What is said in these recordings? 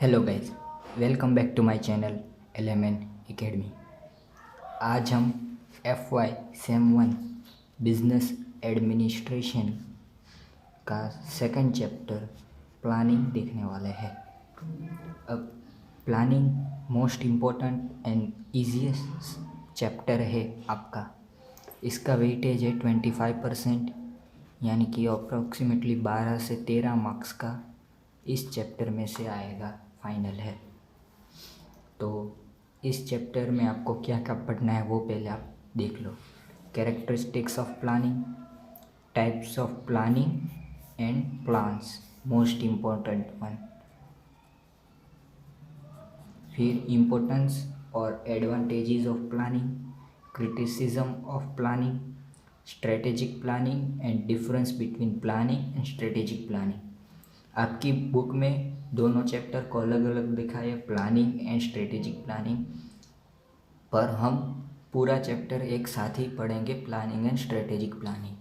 Hello guys, welcome back to my channel LMN academy. आज हम FY sem 1 business administration का second chapter planning देखने वाले हैं। अब planning most important and easiest chapter है आपका। इसका वेटेज है 25%, यानी कि अप्रॉक्सीमेटली 12 से 13 मार्क्स का इस चैप्टर में से आएगा, फाइनल है। तो इस चैप्टर में आपको क्या क्या पढ़ना है वो पहले आप देख लो। Characteristics of planning, types of planning and plans, most important one. फिर इम्पोर्टेंस और advantages of planning, criticism of planning, strategic planning and difference between planning and strategic planning. आपकी बुक में दोनों चैप्टर को अलग अलग दिखा है, प्लानिंग एंड स्ट्रेटेजिक प्लानिंग, पर हम पूरा चैप्टर एक साथ ही पढ़ेंगे, प्लानिंग एंड स्ट्रेटेजिक प्लानिंग।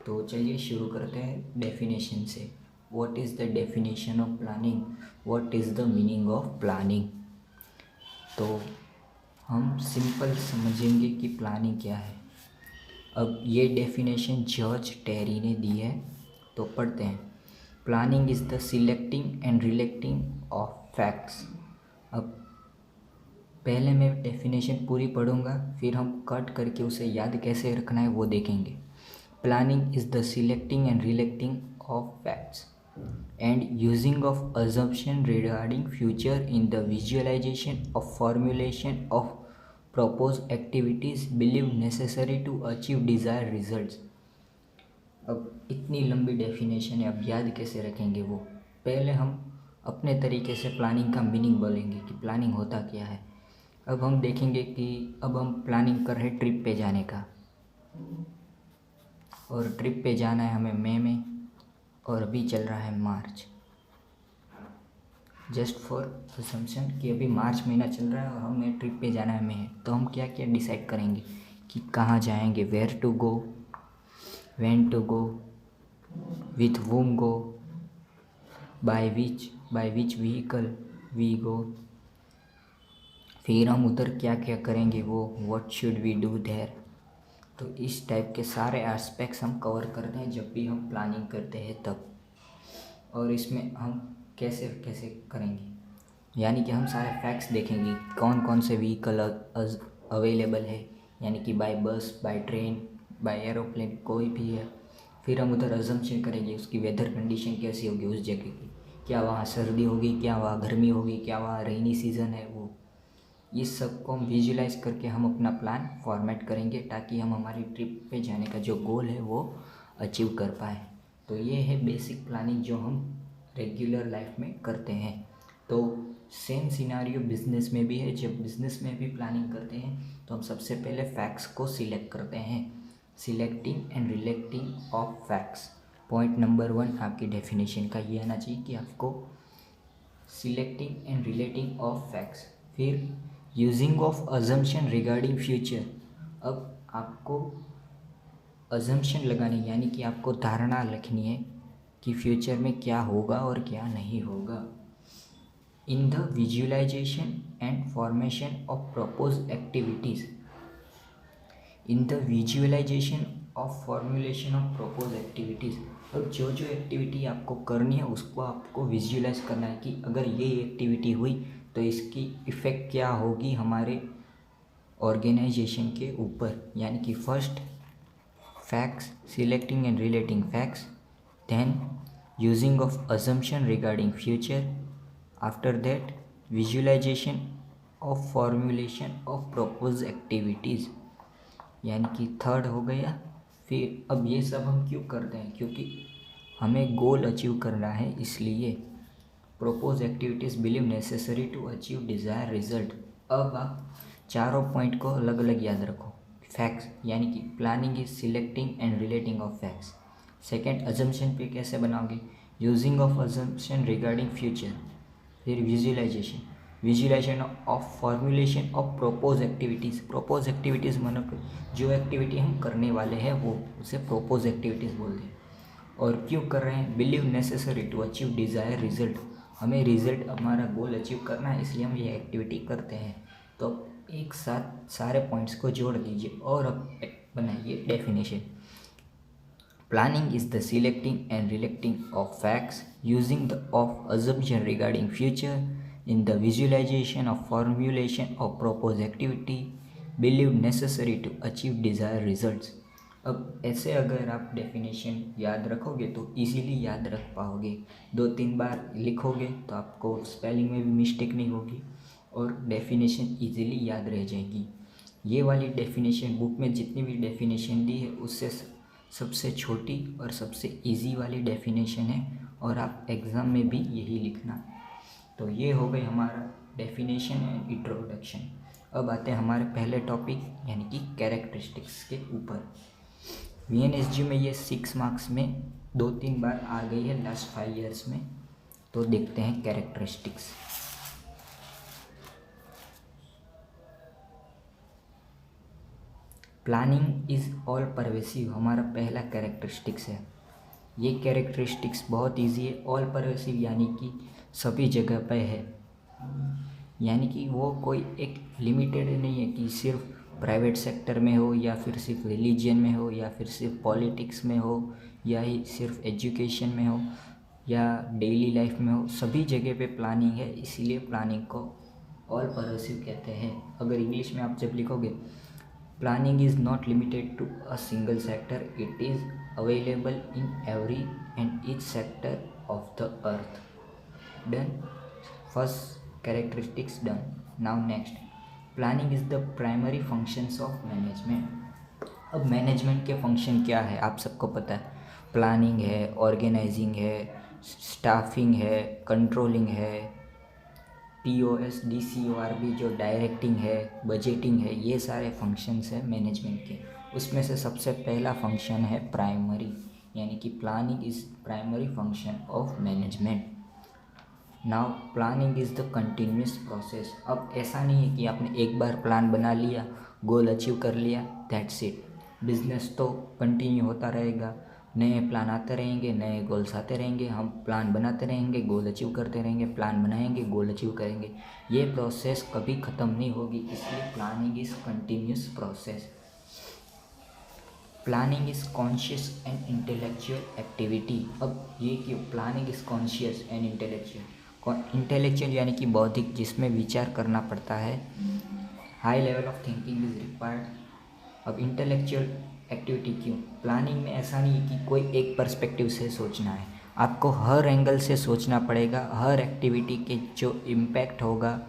तो चलिए शुरू करते हैं डेफिनेशन से। What is the definition of planning, what is the meaning of planning. तो हम सिंपल समझेंगे कि प्लानिंग क्या है। अब ये डेफिनेशन जॉर्ज टेरी ने दी है, तो पढ़ते हैं। Planning is the selecting and relating of facts. अब पहले मैं डेफिनेशन पूरी पढ़ूंगा, फिर हम कट करके उसे याद कैसे रखना है वो देखेंगे। Planning is the selecting and relating of facts and using of assumption regarding future in the visualization of formulation of proposed activities believed necessary to achieve desired results। अब इतनी लंबी डेफिनेशन है, अब याद कैसे रखेंगे वो। पहले हम अपने तरीके से प्लानिंग का मीनिंग बोलेंगे कि प्लानिंग होता क्या है। अब हम देखेंगे कि अब हम प्लानिंग कर रहे हैं ट्रिप पे जाने का, और ट्रिप पे जाना है हमें मई में, और अभी चल रहा है मार्च। जस्ट फॉर असम्पशन कि अभी मार्च महीना चल रहा है और हमें ट्रिप पे जाना है मई, तो हम क्या क्या डिसाइड करेंगे कि कहाँ जाएंगे, where to go, when to go, with whom go, by which vehicle we go। फिर हम उधर क्या क्या करेंगे वो what should we do there। तो इस टाइप के सारे एस्पेक्ट्स हम कवर करते हैं जब भी हम प्लानिंग करते हैं तब। और इसमें हम कैसे कैसे करेंगे, यानी कि हम सारे फैक्ट्स देखेंगे, कौन कौन से व्हीकल अवेलेबल है, यानी कि बाय बस, बाय ट्रेन, बाय एरोप्लेन, कोई भी है। फिर हम उधर अजम्पशन करेंगे उसकी वेदर कंडीशन कैसी होगी उस जगह की, क्या वहाँ सर्दी होगी, क्या वहाँ गर्मी होगी, क्या वहाँ रेनी सीज़न है वो। इस सब को हम विजुलाइज करके हम अपना प्लान फॉर्मेट करेंगे, ताकि हम हमारी ट्रिप पे जाने का जो गोल है वो अचीव कर पाए। तो ये है बेसिक प्लानिंग जो हम रेगुलर लाइफ में करते हैं। तो सेम सिनारियो बिज़नेस में भी है। जब बिज़नेस में भी प्लानिंग करते हैं तो हम सबसे पहले फैक्ट्स को सिलेक्ट करते हैं, selecting and relating of facts. Point number 1 आपकी डेफिनेशन का ये आना चाहिए कि आपको selecting and relating of facts. फिर using of assumption regarding future. अब आपको अजम्पशन लगानी, यानी कि आपको धारणा लिखनी है कि फ्यूचर में क्या होगा और क्या नहीं होगा। In the visualisation and formation of propose activities, in the visualisation of formulation of propose activities. अब जो जो एक्टिविटी आपको करनी है उसको आपको विजुअलाइज करना है कि अगर ये एक्टिविटी हुई तो इसकी इफ़ेक्ट क्या होगी हमारे ऑर्गेनाइजेशन के ऊपर। यानी कि first facts, selecting and relating facts, then using of assumption regarding future, after that visualisation of formulation of propose activities, यानी कि थर्ड हो गया। फिर अब ये सब हम क्यों करते हैं, क्योंकि हमें गोल अचीव करना है, इसलिए propose activities believe necessary to achieve desire result. अब आप चारों पॉइंट को अलग अलग याद रखो। फैक्ट्स, यानी कि planning is selecting and relating of facts. Second, assumption पे कैसे बनाओगे, using of assumption regarding future. फिर visualization of formulation of propose activities. Propose activities मतलब जो एक्टिविटी हम करने वाले हैं वो उसे प्रोपोज एक्टिविटीज़ बोलते हैं। और क्यों कर रहे हैं, believe necessary to achieve desire result. हमें रिजल्ट, हमारा गोल अचीव करना है, इसलिए हम ये एक्टिविटी करते हैं। तो एक साथ सारे पॉइंट्स को जोड़ दीजिए और अब बनाइए definition. Planning is the selecting and relating of facts using the of assumption regarding future in the visualization of formulation of proposed activity believed necessary to achieve desired results। अब ऐसे अगर आप डेफिनेशन याद रखोगे तो इजीली याद रख पाओगे। 2-3 बार लिखोगे तो आपको स्पेलिंग में भी मिस्टेक नहीं होगी और डेफिनेशन इजीली याद रह जाएगी। ये वाली डेफिनेशन बुक में जितनी भी डेफिनेशन दी है उससे सबसे छोटी और सबसे इजी वाली डेफिनेशन है और आप एग्ज़ाम में भी यही लिखना। तो ये हो गई हमारा डेफिनेशन एंड इंट्रोडक्शन। अब आते हैं हमारे पहले टॉपिक यानी कि कैरेक्टरिस्टिक्स के ऊपर। VNSG में ये 6 मार्क्स में 2-3 बार आ गई है लास्ट 5 ईयर्स में। तो देखते हैं characteristics. Planning is all pervasive हमारा पहला कैरेक्टरिस्टिक्स है। ये कैरेक्टरिस्टिक्स बहुत इजी है। ऑल परवेसिव यानी कि सभी जगह पे है, यानी कि वो कोई एक लिमिटेड नहीं है कि सिर्फ प्राइवेट सेक्टर में हो या फिर सिर्फ रिलीजन में हो या फिर सिर्फ पॉलिटिक्स में हो या ही सिर्फ एजुकेशन में हो या डेली लाइफ में हो, सभी जगह पे प्लानिंग है। इसीलिए प्लानिंग को ऑल परवेसिव कहते हैं। अगर इंग्लिश में आप जब लिखोगे planning is not limited to a single sector, it is available in every and each sector of the earth. Done, first characteristics done. Now next, planning is the primary functions of management. अब management के function क्या है आप सबको पता है। Planning है, organising है, स्टाफिंग है, कंट्रोलिंग है, POS DCORB जो डायरेक्टिंग है, बजटिंग है, ये सारे फंक्शंस हैं मैनेजमेंट के। उसमें से सबसे पहला फंक्शन है प्राइमरी, यानी कि planning is primary function of management. Now planning is the continuous process. अब ऐसा नहीं है कि आपने एक बार प्लान बना लिया, गोल अचीव कर लिया, दैट्स इट। बिजनेस तो कंटिन्यू होता रहेगा, नए प्लान आते रहेंगे, नए गोल्स आते रहेंगे, हम प्लान बनाते रहेंगे, गोल अचीव करते रहेंगे, प्लान बनाएंगे, गोल अचीव करेंगे। ये प्रोसेस कभी ख़त्म नहीं होगी, इसलिए planning is continuous process. Planning is conscious and intellectual activity. अब ये क्यों planning is conscious and intellectual यानी कि बौद्धिक, जिसमें विचार करना पड़ता है। High level of thinking is required. अब इंटेलेक्चुअल एक्टिविटी क्यों? प्लानिंग में ऐसा नहीं है कि कोई एक पर्सपेक्टिव से सोचना है, आपको हर एंगल से सोचना पड़ेगा। हर एक्टिविटी के जो इम्पैक्ट होगा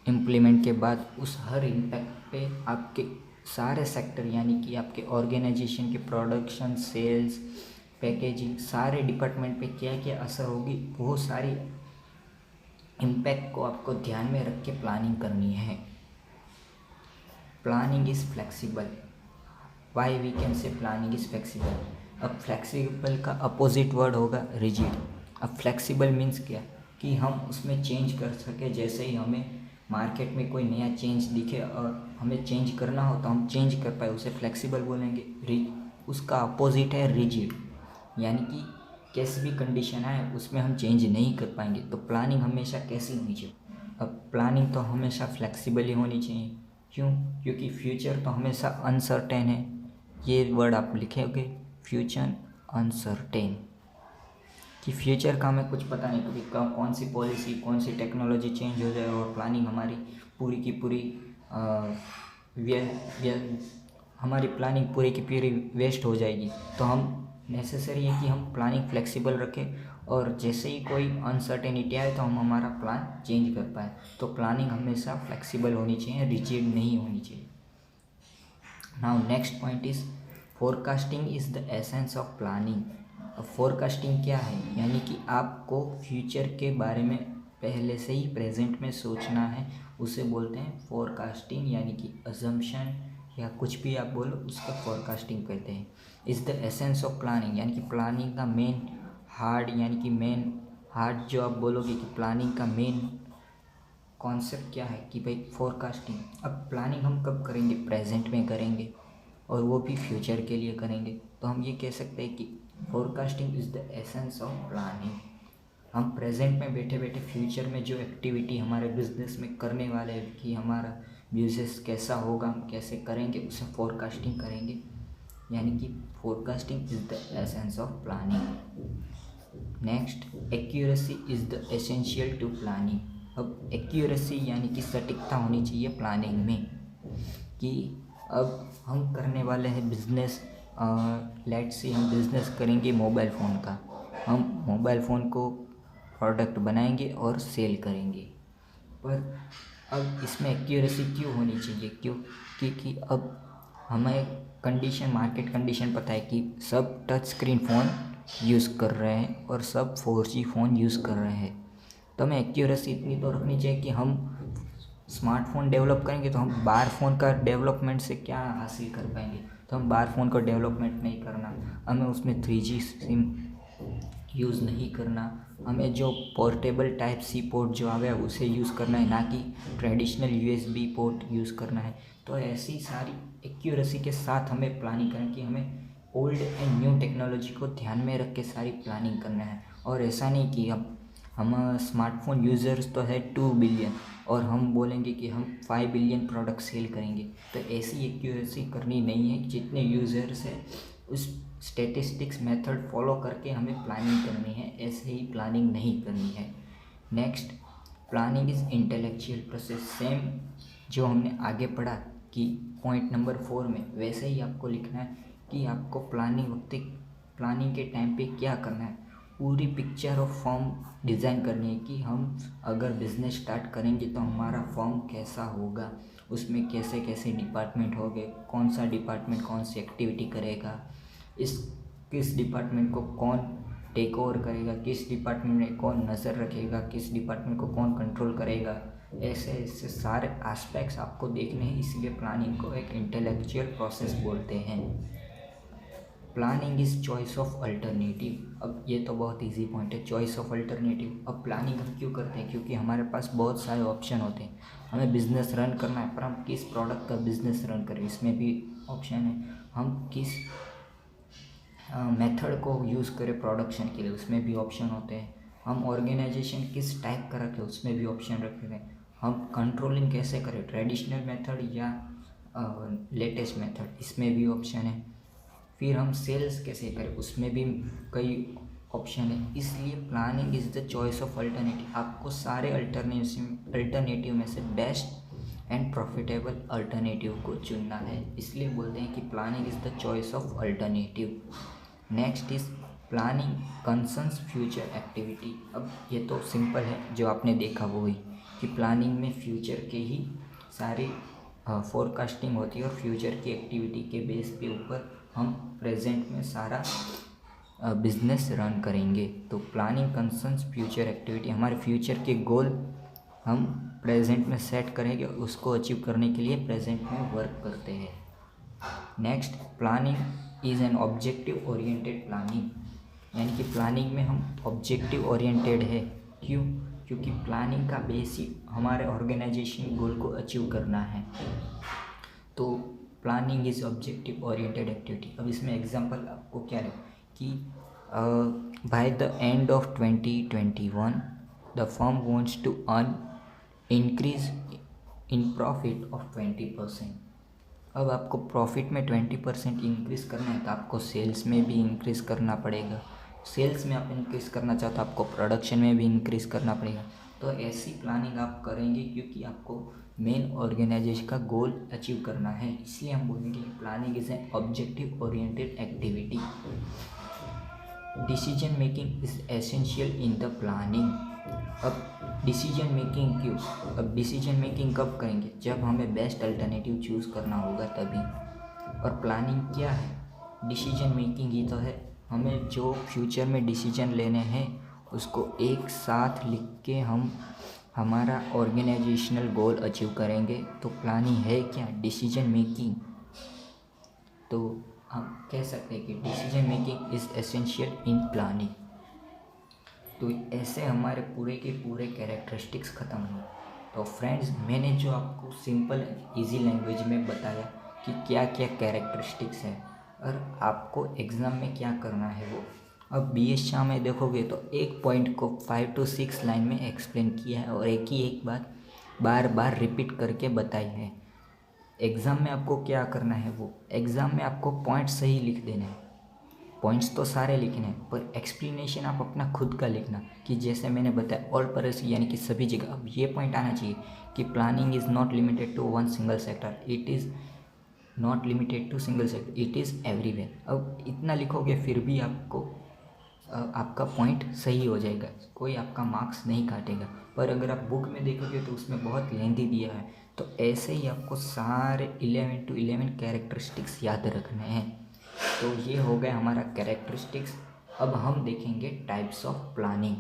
इम्प्लीमेंट के बाद, उस हर इम्पैक्ट पे आपके सारे सेक्टर यानी कि आपके ऑर्गेनाइजेशन के प्रोडक्शन, सेल्स, पैकेजिंग, सारे डिपार्टमेंट पे क्या क्या असर होगी, वो सारी इम्पैक्ट को आपको ध्यान में रख के प्लानिंग करनी है। Planning is flexible. Why we can say planning is flexible? अब फ्लेक्सिबल का अपोजिट वर्ड होगा रिजिड। अब फ्लेक्सिबल मीन्स क्या कि हम उसमें चेंज कर सके। जैसे ही हमें मार्केट में कोई नया चेंज दिखे और हमें चेंज करना हो तो हम चेंज कर पाए, उसे फ्लेक्सिबल बोलेंगे। उसका अपोजिट है रिजिड, यानी कि कैसी भी कंडीशन आए उसमें हम चेंज नहीं कर पाएंगे। तो प्लानिंग हमेशा कैसी होनी चाहिए? अब प्लानिंग तो हमेशा फ्लेक्सिबल ही होनी चाहिए। क्यों? क्योंकि फ्यूचर तो हमेशा अनसर्टेन है। ये वर्ड आप लिखोगे, फ्यूचर अनसर्टेन, कि फ्यूचर का हमें कुछ पता नहीं, क्योंकि कौन सी पॉलिसी, कौन सी टेक्नोलॉजी चेंज हो जाए और प्लानिंग हमारी पूरी की पूरी हमारी प्लानिंग पूरी की पूरी वेस्ट हो जाएगी। तो हम नेसेसरी है कि हम प्लानिंग फ्लेक्सिबल रखें और जैसे ही कोई अनसर्टेनिटी आए तो हम हमारा प्लान चेंज कर पाए। तो प्लानिंग हमेशा फ्लेक्सिबल होनी चाहिए, रिजिड नहीं होनी चाहिए। Now next point is forecasting is the essence of planning. अब फोरकास्टिंग क्या है? यानी कि आपको फ्यूचर के बारे में पहले से ही प्रेजेंट में सोचना है, उसे बोलते हैं फोरकास्टिंग, यानी कि अजम्पशन या कुछ भी आप बोलो उसका फोरकास्टिंग कहते हैं। Is the essence of planning, यानी कि प्लानिंग का मेन हार्ड, यानी कि मेन हार्ड जो आप बोलोगे कि प्लानिंग का मेन कॉन्सेप्ट क्या है कि भाई फोरकास्टिंग। अब प्लानिंग हम कब करेंगे? प्रेजेंट में करेंगे और वो भी फ्यूचर के लिए करेंगे। तो हम ये कह सकते हैं कि forecasting is the essence of planning. हम प्रेजेंट में बैठे बैठे फ्यूचर में जो एक्टिविटी हमारे बिजनेस में करने वाले हैं कि हमारा बिजनेस कैसा होगा, हम कैसे करेंगे, उसे फोरकास्टिंग करेंगे। यानी कि forecasting is the essence of planning. Next, accuracy is the essential to planning. अब एक्यूरेसी यानी कि सटीकता होनी चाहिए प्लानिंग में, कि अब हम करने वाले हैं बिजनेस, लेट्स से हम बिजनेस करेंगे मोबाइल फ़ोन का। हम मोबाइल फ़ोन को प्रोडक्ट बनाएंगे और सेल करेंगे, पर अब इसमें एक्यूरेसी क्यों होनी चाहिए? क्योंकि अब हमें कंडीशन, मार्केट कंडीशन पता है कि सब टच स्क्रीन फ़ोन यूज़ कर रहे हैं और सब 4G फ़ोन यूज़ कर रहे हैं। तो हमें एक्यूरेसी इतनी तो रखनी चाहिए कि हम स्मार्टफोन डेवलप करेंगे तो हम बाहर फ़ोन का डेवलपमेंट से क्या हासिल कर पाएंगे? तो हम बाहर फ़ोन का डेवलपमेंट नहीं करना, हमें उसमें 3G सिम यूज़ नहीं करना, हमें जो पोर्टेबल टाइप सी पोर्ट जो आ गया उसे यूज़ करना है, ना कि ट्रेडिशनल USB पोर्ट यूज़ करना है। तो ऐसी सारी एक्यूरेसी के साथ हमें प्लानिंग करना कि हमें ओल्ड एंड न्यू टेक्नोलॉजी को ध्यान में रख के सारी प्लानिंग करना है। और ऐसा नहीं कि हम स्मार्टफोन यूज़र्स तो है 2 बिलियन और हम बोलेंगे कि हम 5 बिलियन प्रोडक्ट सेल करेंगे, तो ऐसी एक्यूरेसी करनी नहीं है। जितने यूज़र्स हैं उस स्टैटिस्टिक्स मेथड फॉलो करके हमें प्लानिंग करनी है, ऐसे ही प्लानिंग नहीं करनी है। Next, planning is intellectual process. Same जो हमने आगे पढ़ा कि पॉइंट नंबर 4 में, वैसे ही आपको लिखना है कि आपको प्लानिंग के टाइम पे क्या करना है। पूरी पिक्चर ऑफ फॉर्म डिज़ाइन करनी है कि हम अगर बिज़नेस स्टार्ट करेंगे तो हमारा फॉर्म कैसा होगा, उसमें कैसे कैसे डिपार्टमेंट होंगे, कौन सा डिपार्टमेंट कौन सी एक्टिविटी करेगा, किस डिपार्टमेंट को कौन टेक ओवर करेगा, किस डिपार्टमेंट में कौन नज़र रखेगा, किस डिपार्टमेंट को कौन कंट्रोल करेगा। ऐसे ऐसे सारे एस्पेक्ट्स आपको देखने हैं, इसलिए प्लानिंग को एक इंटेलेक्चुअल प्रोसेस बोलते हैं। Planning is choice of alternative. अब ये तो बहुत इजी पॉइंट है, चॉइस ऑफ अल्टरनेटिव। अब प्लानिंग हम क्यों करते हैं? क्योंकि हमारे पास बहुत सारे ऑप्शन होते हैं, हमें बिज़नेस रन करना है, पर हम किस प्रोडक्ट का बिज़नेस रन करें इसमें भी ऑप्शन है। हम किस मेथड को यूज़ करें प्रोडक्शन के लिए, उसमें भी ऑप्शन होते हैं। हम ऑर्गेनाइजेशन किस टाइप का रखें, उसमें भी ऑप्शन रखे हैं। हम कंट्रोलिंग कैसे करें, ट्रेडिशनल मेथड या लेटेस्ट मेथड, इसमें भी ऑप्शन है। फिर हम सेल्स कैसे करें, उसमें भी कई ऑप्शन है। इसलिए planning is the choice of alternative. आपको सारे अल्टरनेटिव में से बेस्ट एंड प्रॉफिटेबल अल्टरनेटिव को चुनना है, इसलिए बोलते हैं कि planning is the choice of alternative. Next is planning concerns future activity. अब ये तो सिंपल है, जो आपने देखा वो ही कि प्लानिंग में फ्यूचर के ही सारी फोरकास्टिंग होती है और फ्यूचर की एक्टिविटी के बेस पे ऊपर हम प्रेजेंट में सारा बिजनेस रन करेंगे। तो प्लानिंग कंसर्न्स फ्यूचर एक्टिविटी, हमारे फ्यूचर के गोल हम प्रेजेंट में सेट करेंगे, उसको अचीव करने के लिए प्रेजेंट में वर्क करते हैं। Next, planning is an objective oriented planning. यानी कि प्लानिंग में हम ऑब्जेक्टिव ओरिएंटेड है। क्यों? क्योंकि प्लानिंग का बेस ही हमारे ऑर्गेनाइजेशन गोल को अचीव करना है। तो planning is objective oriented activity. अब इसमें एग्जांपल आपको क्या है कि by the end of 2021 the firm wants to earn increase in profit of 20%। अब आपको प्रॉफिट में 20% इंक्रीज़ करना है तो आपको सेल्स में भी इंक्रीज़ करना पड़ेगा। सेल्स में आप इंक्रीज़ करना चाहो तो आपको प्रोडक्शन में भी इंक्रीज़ करना पड़ेगा। तो ऐसी प्लानिंग आप करेंगे क्योंकि आपको मेन ऑर्गेनाइजेशन का गोल अचीव करना है, इसलिए हम बोलेंगे planning is an objective oriented activity. Decision making is essential in the planning. अब डिसीजन मेकिंग क्यों? अब डिसीजन मेकिंग कब करेंगे? जब हमें बेस्ट अल्टरनेटिव चूज़ करना होगा तभी। और प्लानिंग क्या है? डिसीजन मेकिंग ही तो है। हमें जो फ्यूचर में डिसीजन लेने हैं उसको एक साथ लिख के हम हमारा ऑर्गेनाइजेशनल गोल अचीव करेंगे। तो प्लानिंग है क्या? Decision making. तो हम कह सकते हैं कि decision making is essential in planning. तो ऐसे हमारे पूरे के पूरे कैरेक्टरिस्टिक्स ख़त्म हुए। तो फ्रेंड्स, मैंने जो आपको सिंपल इजी लैंग्वेज में बताया कि क्या क्या कैरेक्टरिस्टिक्स हैं और आपको एग्ज़ाम में क्या करना है वो अब बी एस शाह में देखोगे तो एक पॉइंट को 5 to 6 लाइन में एक्सप्लेन किया है और एक ही एक बात बार बार रिपीट करके बताई है। एग्ज़ाम में आपको क्या करना है, वो एग्ज़ाम में आपको पॉइंट सही लिख देने हैं। पॉइंट्स तो सारे लिखने हैं पर एक्सप्लेनेशन आप अपना खुद का लिखना, कि जैसे मैंने बताया ऑल पर्पस यानी कि सभी जगह। अब ये पॉइंट आना चाहिए कि planning is not limited to one single sector, it is not limited to single sector, it is everywhere. अब इतना लिखोगे फिर भी आपको आपका पॉइंट सही हो जाएगा, कोई आपका मार्क्स नहीं काटेगा। पर अगर आप बुक में देखोगे तो उसमें बहुत लेंथी दिया है। तो ऐसे ही आपको सारे 11 to 11 कैरेक्टरिस्टिक्स याद रखने हैं। तो ये हो गया हमारा कैरेक्टरिस्टिक्स। अब हम देखेंगे types of planning.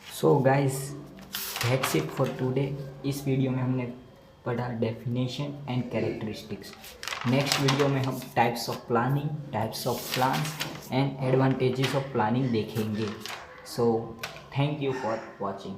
So guys, that's it for today. इस वीडियो में हमने पढ़ा definition and characteristics. Next video में हम types of planning, types of plans and advantages of planning देखेंगे। So thank you for watching.